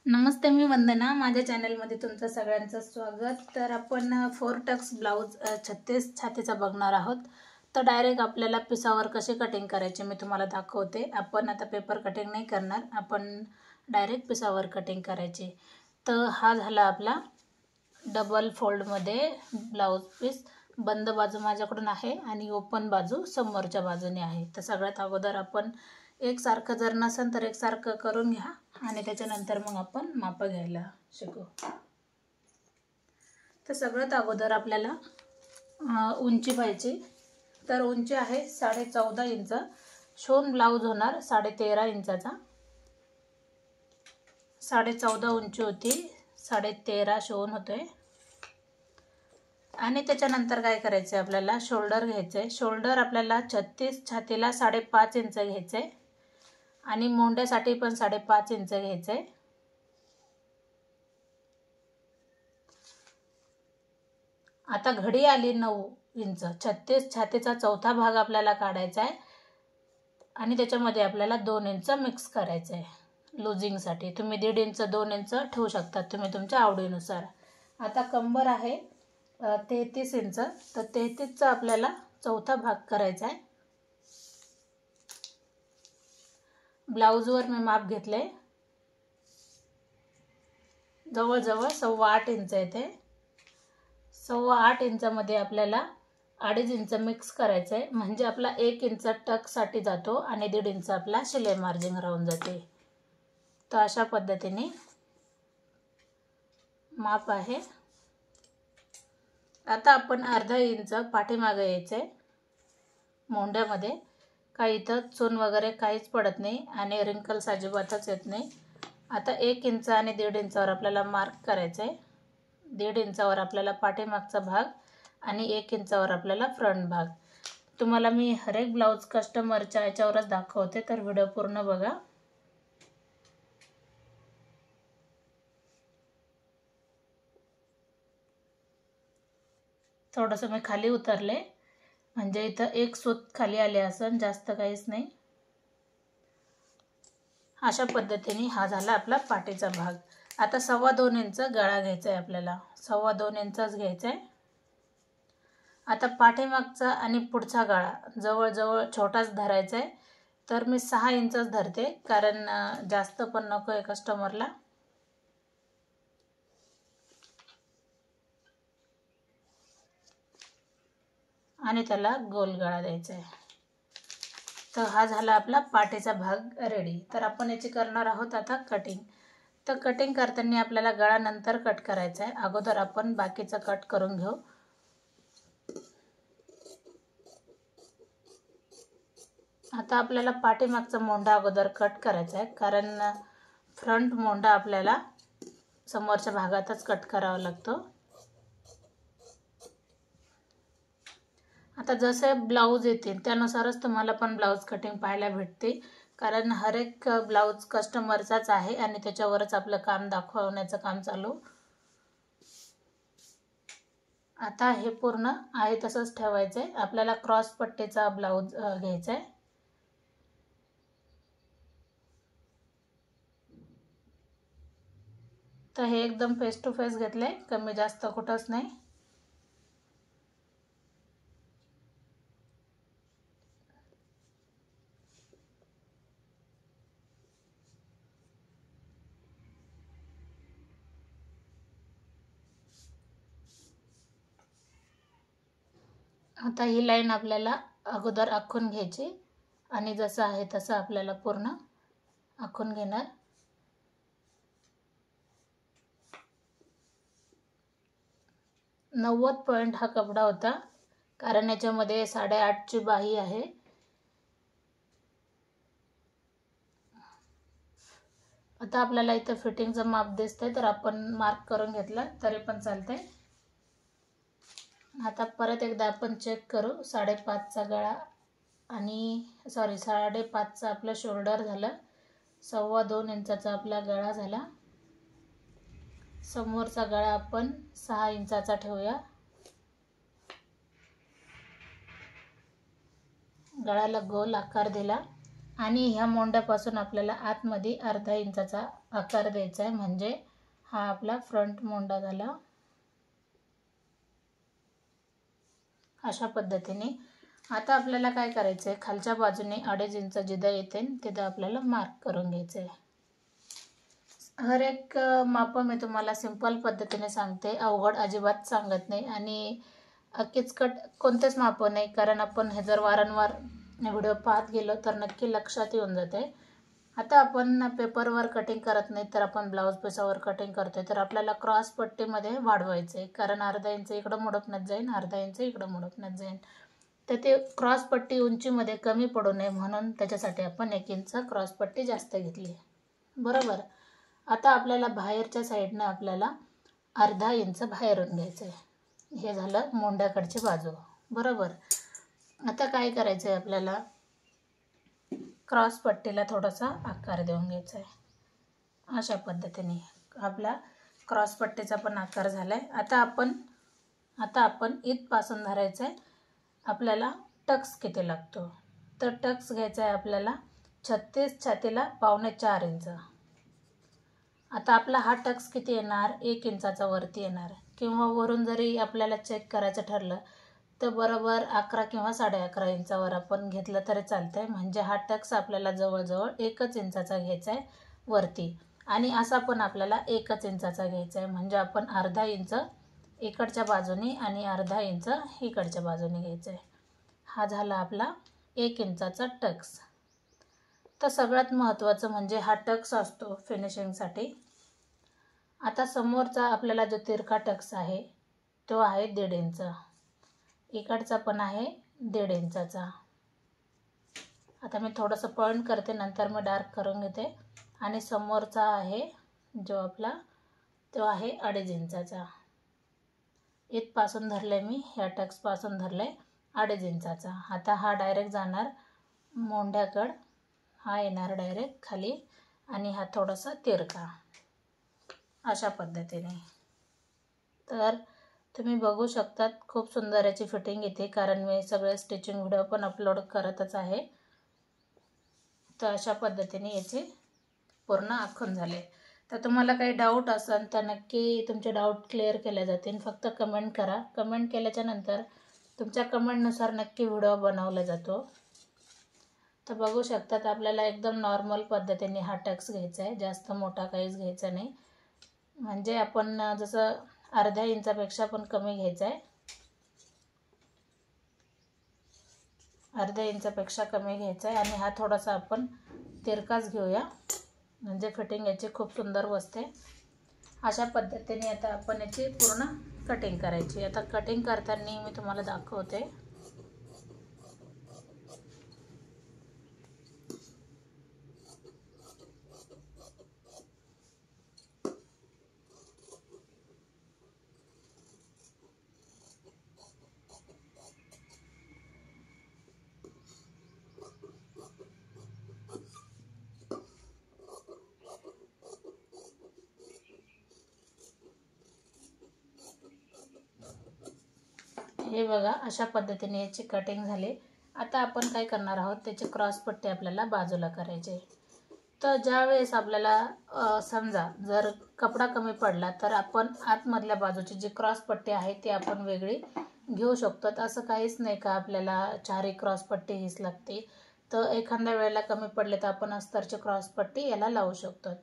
नमस्ते, मी वंदना. माझ्या चॅनलमध्ये तुमचं सगळ्यांचं स्वागत. तर आपण 4 टक्स ब्लाऊज 36 छातीचा बघणार आहोत. तर डायरेक्ट आपल्याला पिसावर कशी कटिंग करायची मी तुम्हाला दाखवते. आपण आता पेपर कटिंग नाही करणार, आपण डायरेक्ट पिसावर कटिंग करायची. तर हा झाला आपला डबल फोल्डमध्ये ब्लाऊज पीस. बंद बाजू माझ्याकडून आहे आणि ओपन बाजू समोरच्या बाजूने आहे. तर सगळ्यात अगोदर आपण एकसारखं जर नसेल तर एकसारखं करून घ्या आणि त्याच्यानंतर मग आपण माप घ्यायला शिकू. तर सगळ्यात अगोदर आपल्याला उंची पाहिजे. तर उंची आहे 14.5 इंच. शोन ब्लाऊज होणार 13.5 इंचाचा. 14.5 उंची होती, 13.5 शोन होतोय. आणि त्याच्यानंतर काय करायचं आहे, आपल्याला शोल्डर घ्यायचं आहे. शोल्डर आपल्याला 36 छातीला 5.5 इंच घ्यायचं आहे आणि मोंड्यासाठी पण 5.5 इंच घ्यायचं आहे. आता घडी आली 9 इंच. 36 छातीचा चौथा भाग आपल्याला काढायचा आहे आणि त्याच्यामध्ये आपल्याला 2 इंच मिक्स करायचं आहे लूजिंगसाठी. तुम्ही 1.5 इंच 2 इंच ठेवू शकता तुम्ही तुमच्या आवडीनुसार. आता कंबर आहे 33 इंच. तर 33चा आपल्याला चौथा भाग करायचा आहे. ब्लाऊजवर मी माप घेतले, जवळजवळ 8.25 इंच येते. 8.25 इंचामध्ये आपल्याला 2.5 इंच मिक्स करायचं आहे, म्हणजे आपला 1 इंच टक्ससाठी जातो आणि 1.5 इंच आपला शिलाई मार्जिन राहून जाते. तर अशा पद्धतीने माप आहे. आता आपण अर्धा इंच पाठीमागे यायचं आहे मोंड्यामध्ये. काही इथं चून वगैरे काहीच पडत नाही आणि रिंकल्स अजिबातच येत नाही. आता 1 इंच आणि 1.5 इंचावर आपल्याला मार्क करायचं आहे. 1.5 इंचावर आपल्याला पाठीमागचा भाग आणि 1 इंचावर आपल्याला फ्रंट भाग. तुम्हाला मी हर एक ब्लाऊज कस्टमरच्या याच्यावरच दाखवते, तर व्हिडिओ पूर्ण बघा. थोडंसं मी खाली उतरले, म्हणजे इथं एक सूत खाली आले असन, जास्त काहीच नाही. अशा पद्धतीने हा झाला आपला पाठीचा भाग. आता 2.25 इंच गळा घ्यायचा आहे आपल्याला. 2.25 इंचच घ्यायचा आहे. आता पाठीमागचा आणि पुढचा गळा जवळजवळ छोटाच धरायचा आहे. तर मी 6 इंचच धरते, कारण जास्त पण नको आहे कस्टमरला. आणि त्याला गोल गळा द्यायचा आहे. तर हा झाला आपला पाठीचा भाग रेडी. तर आपण याची करणार आहोत आता कटिंग. तर कटिंग करताना आपल्याला गळा नंतर कट करायचा आहे, अगोदर आपण बाकीचं कट करून घेऊ. आता आपल्याला पाठीमागचा मोंढा अगोदर कट करायचा आहे, कारण फ्रंट मोंढा आपल्याला समोरच्या भागातच कट करावा लागतो. आता जसे ब्लाऊज येतील त्यानुसारच तुम्हाला पण ब्लाऊज कटिंग पाहायला भेटते, कारण हर एक ब्लाऊज कस्टमरचाच आहे आणि त्याच्यावरच आपलं काम दाखवण्याचं काम चालू. आता हे पूर्ण आहे तसंच ठेवायचं आहे. आपल्याला क्रॉस पट्टीचा ब्लाऊज घ्यायचा आहे. तर हे एकदम फेस टू फेस घेतले, कमी जास्त कुठंच नाही. आता ही लाईन आपल्याला अगोदर आखून घ्यायची आणि जसं आहे तसं आपल्याला पूर्ण आखून घेणार. .90 हा कपडा होता, कारण याच्यामध्ये 8.5ची बाही आहे. आता आपल्याला इथं फिटिंगचं माप दिसतंय, तर आपण मार्क करून घेतलं तरी पण चालतंय. आता परत एकदा आपण चेक करू. 5.5चा गळा आणि 5.5चा आपलं शोल्डर झालं. 2.25 इंचाचा आपला गळा झाला. समोरचा गळा आपण 6 इंचाचा ठेवूया. गळ्याला गोल आकार दिला आणि ह्या मोंड्यापासून आपल्याला आतमध्ये अर्धा इंचाचा आकार द्यायचा आहे, म्हणजे हा आपला फ्रंट मोंडा झाला. अशा पद्धतीने आता आपल्याला काय करायचं आहे, खालच्या बाजूने 2.5 इंच जिथं येते तिथं आपल्याला मार्क करून घ्यायचं आहे. हर एक माप मी तुम्हाला सिंपल पद्धतीने सांगते, अवघड अजिबात सांगत नाही आणि किचकट कोणतेच माप नाही, कारण आपण हे जर वारंवार व्हिडिओ पाहत गेलो तर नक्की लक्षात येऊन जाते. आता आपण पेपरवर कटिंग करत नाही तर आपण ब्लाऊज पिसावर कटिंग करतोय, तर आपल्याला क्रॉस पट्टीमध्ये वाढवायचं आहे, कारण 1/2 इंच इकडं मुडपण्यात जाईल, 1/2 इंच इकडं मुडपण्यात जाईल. तर ते क्रॉस पट्टी उंचीमध्ये कमी पडू नये म्हणून त्याच्यासाठी आपण 1 इंच क्रॉस पट्टी जास्त घेतली, बरोबर. आता आपल्याला बाहेरच्या साईडनं आपल्याला 1/2 इंच बाहेरून घ्यायचं आहे. हे झालं मोंड्याकडची बाजू, बरोबर. आता काय करायचं आहे, आपल्याला क्रॉस पट्टीला थोडासा आकार देऊन घ्यायचा आहे. अशा पद्धतीने आपला क्रॉस पट्टीचा पण आकार झाला आहे. आता आपण इथपासून धरायचं आहे. आपल्याला टक्स किती लागतो, तर टक्स घ्यायचा आहे आपल्याला 36 छातीला 4.25 इंच. आता आपला हा टक्स किती येणार, 1 इंचाचा वरती येणार, किंवा वरून जरी आपल्याला चेक करायचं ठरलं तर बरोबर 11 किंवा 11.5 इंचावर आपण घेतलं तरी चालतंय, म्हणजे हा टक्स आपल्याला जवळजवळ 1 इंचाचा घ्यायचा आहे वरती, आणि असा पण आपल्याला 1 इंचाचा घ्यायचा आहे, म्हणजे आपण 1/2 इंच इकडच्या बाजूने आणि 1/2 इंच इकडच्या बाजूने घ्यायचं आहे. हा झाला आपला 1 इंचाचा टक्स. तर सगळ्यात महत्त्वाचं म्हणजे हा टक्स असतो फिनिशिंगसाठी. आता समोरचा आपल्याला जो तिरका टक्स आहे तो आहे 1.5 इंच, इकडचा पण आहे 1.5 इंचाचा. आता मी थोडंसं पॉइंट करते, नंतर मी डार्क करून घेते. आणि समोरचा आहे जो आपला तो आहे 2.5 इंचाचा. इथपासून धरले मी, ह्या टक्सपासून धरले 2.5 इंचाचा. आता हा डायरेक्ट जाणार मोंढ्याकड, हा येणार डायरेक्ट खाली, आणि हा थोडासा तिरका, अशा पद्धतीने. तर तुम्ही बघू शकतात खूप सुंदर याची फिटिंग येते, कारण मी सगळे स्टिचिंग व्हिडिओ पण अपलोड करतच आहे. तर अशा पद्धतीने याचे पूर्ण आखून झाले. तर तुम्हाला काही डाऊट असेल तर नक्की तुमचे डाऊट क्लिअर केले जातील. फक्त कमेंट करा. कमेंट केल्याच्या नंतर तुमच्या कमेंटनुसार नक्की व्हिडिओ बनवला जातो. तर बघू शकतात आपल्याला एकदम नॉर्मल पद्धतीने हा टक्स घ्यायचा आहे, जास्त मोठा काहीच घ्यायचा नाही, म्हणजे आपण जसं 1/2 इंचापेक्षा पण कमी घ्यायचा आहे, 1/2 इंचापेक्षा कमी घ्यायचा आहे. आणि हा थोडासा आपण तिरकाच घेऊया, म्हणजे फिटिंग याची खूप सुंदर बसते. अशा पद्धतीने आता आपण याची पूर्ण कटिंग करायची. आता कटिंग करताना मी तुम्हाला दाखवते. हे बघा, अशा पद्धतीने याची कटिंग झाली. आता आपण काय करणार आहोत, त्याची क्रॉस पट्टी आपल्याला बाजूला करायची. तर ज्यावेळेस आपल्याला समजा जर कपडा कमी पडला तर आपण आतमधल्या बाजूची जी क्रॉस पट्टी आहे ती आपण वेगळी घेऊ शकतो. असं काहीच नाही का आपल्याला 4 क्रॉस पट्टी हीच लागते. तर एखाद्या वेळेला कमी पडले तर आपण अस्तरची क्रॉस पट्टी याला लावू शकतो.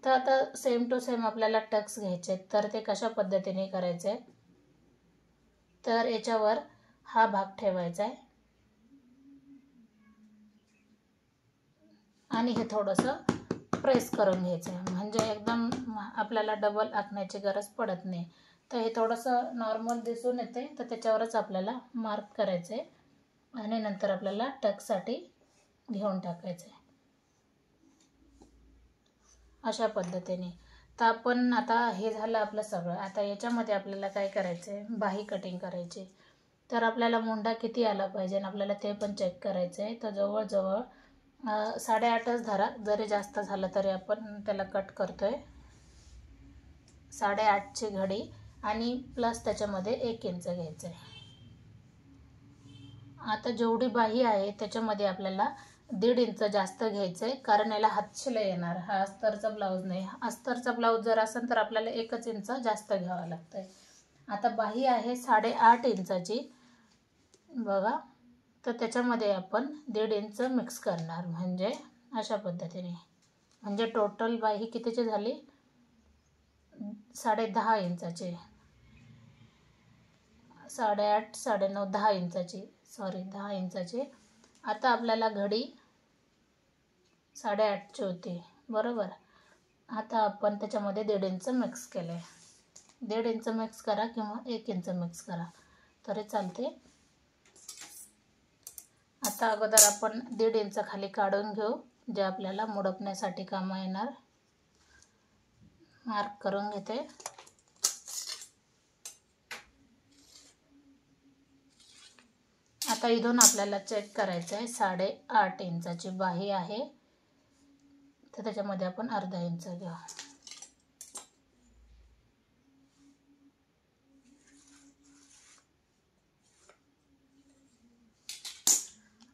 तर आता सेम टू सेम आपल्याला टक्स घ्यायचे. तर ते कशा पद्धतीने करायचे, तर याच्यावर हा भाग ठेवायचा आहे आणि हे थोडंसं प्रेस करून घ्यायचं आहे, म्हणजे एकदम आपल्याला डबल आखण्याची गरज पडत नाही. तर हे थोडंसं नॉर्मल दिसून येते, तर त्याच्यावरच आपल्याला मार्क करायचं आहे आणि नंतर आपल्याला टक्ससाठी घेऊन टाकायचं आहे, अशा पद्धतीने. तर आपण आता हे झालं आपलं सगळं. आता याच्यामध्ये आपल्याला काय करायचं आहे, बाही कटिंग करायची. तर आपल्याला मुंडा किती आला पाहिजे आपल्याला ते पण चेक करायचं आहे. तर जवळजवळ 8.5च धरा, जरी जास्त झालं तरी आपण त्याला कट करतोय. 8.5ची घडी आणि प्लस त्याच्यामध्ये 1 इंच घ्यायचं आहे. आता जेवढी बाही आहे त्याच्यामध्ये आपल्याला 1.5 इंच जास्त घ्यायचं आहे, कारण याला हातशिलाई येणार. हा अस्तरचा ब्लाऊज नाही. अस्तरचा ब्लाऊज जर असेल तर आपल्याला 1 इंच जास्त घ्यावं लागतं आहे. आता बाही आहे 8.5 इंचाची बघा. तर त्याच्यामध्ये आपण 1.5 इंच मिक्स करणार, म्हणजे अशा पद्धतीने. म्हणजे टोटल बाही कितीची झाली? 10.5 इंचाची. 8.5, 9.5, 10 इंचाची. 10 इंचाची. आता आपल्याला घडी 8.5ची होती बरोबर. आता आपण त्याच्यामध्ये 1.5 इंच मिक्स केलं आहे. 1.5 इंच मिक्स करा किंवा 1 इंच मिक्स करा तरी चालते. आता अगोदर आपण 1.5 इंच खाली काढून घेऊ, जे आपल्याला मुडपण्यासाठी कामं येणार. मार्क करून घेते. आता इथून आपल्याला चेक करायचं आहे. 8.5 इंचाची बाही आहे, तर त्याच्यामध्ये आपण अर्धा इंच घेऊ.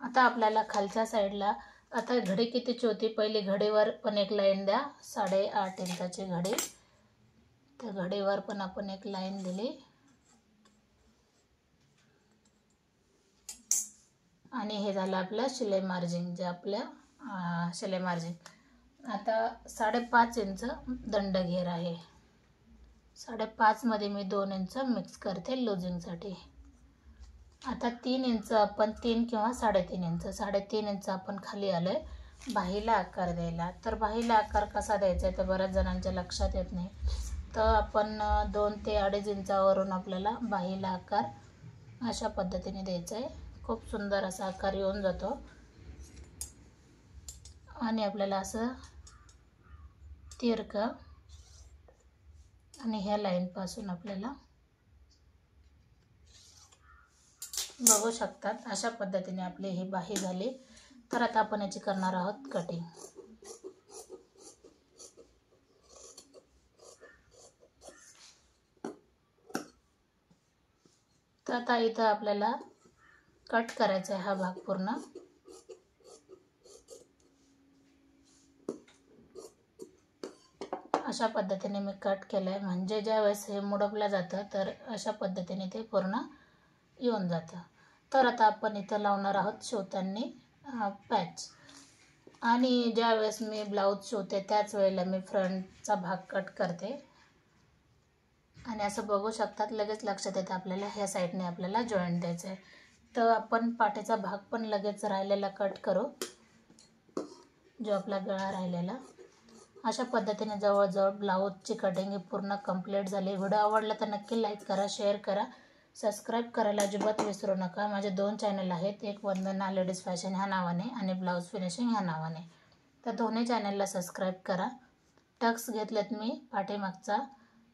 आता आपल्याला खालच्या साईडला, आता घडी कितीची होती? पहिली घडीवर पण एक लाईन द्या. 8.5 इंचाची घडी, त्या घडीवर पण आपण एक लाईन दिली. आणि हे झालं आपलं शिलाई मार्जिन, जे आपल्या शिलाई मार्जिन. आता 5.5 इंच दंड घेर आहे. 5.5 मध्ये मी 2 इंच मिक्स करते लुजिंगसाठी. आता 3 इंच आपण 3 किंवा 3.5 इंच 3.5 इंच आपण खाली आलोय बाहीला आकार द्यायला. तर बाहीला आकार कसा द्यायचा आहे तर बऱ्याच जणांच्या लक्षात येत नाही. तर आपण 2 ते 2.5 इंचावरून आपल्याला बाहीला आकार अशा पद्धतीने द्यायचा आहे. खूप सुंदर असा आकार येऊन जातो. आणि आपल्याला असं तिरकं आणि ह्या लाईनपासून आपल्याला बघू शकतात अशा पद्धतीने आपली ही बाही झाली. तर आता आपण याची करणार आहोत कटिंग. तर आता इथं आपल्याला कट करायचा आहे हा भाग पूर्ण. अशा पद्धतीने मी कट केलं आहे, म्हणजे ज्यावेळेस हे मुडपलं जातं तर अशा पद्धतीने ते पूर्ण येऊन जातं. तर आता आपण इथं लावणार आहोत शिवताना पॅच. आणि ज्यावेळेस मी ब्लाऊज शिवते त्याच वेळेला मी फ्रंटचा भाग कट करते. आणि असं बघू शकतात, लगेच लक्षात येतं आपल्याला ह्या साईडने आपल्याला जॉईंट द्यायचं आहे. तर आपण पाठीचा भाग पण लगेच राहिलेला कट करू, जो आपला गळा राहिलेला. अशा पद्धतीने जवळजवळ ब्लाऊजची कटिंग पूर्ण कंप्लीट झाली. व्हिडिओ आवडला तर नक्की लाईक करा, शेअर करा, सबस्क्राईब करायला अजिबात विसरू नका. माझे 2 चॅनल आहेत, एक वंदना लेडीज फॅशन ह्या नावाने आणि ब्लाऊज फिनिशिंग ह्या नावाने. तर दोन्ही चॅनलला सबस्क्राईब करा. टक्स घेतलेत मी पाठीमागचा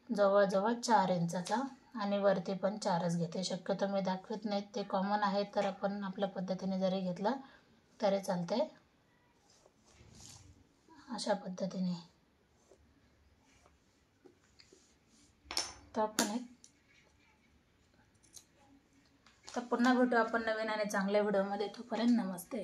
जवळजवळ 4 इंचाचा आणि वरती पण 4च घेते. शक्यतो मी दाखवत नाहीत, ते कॉमन आहे, तर आपण आपल्या पद्धतीने जरी घेतलं तरी चालते. अशा पद्धतीने तर आपण तर पुन्हा भेटू आपण नवीन आणि चांगल्या व्हिडिओमध्ये. तोपर्यंत नमस्ते.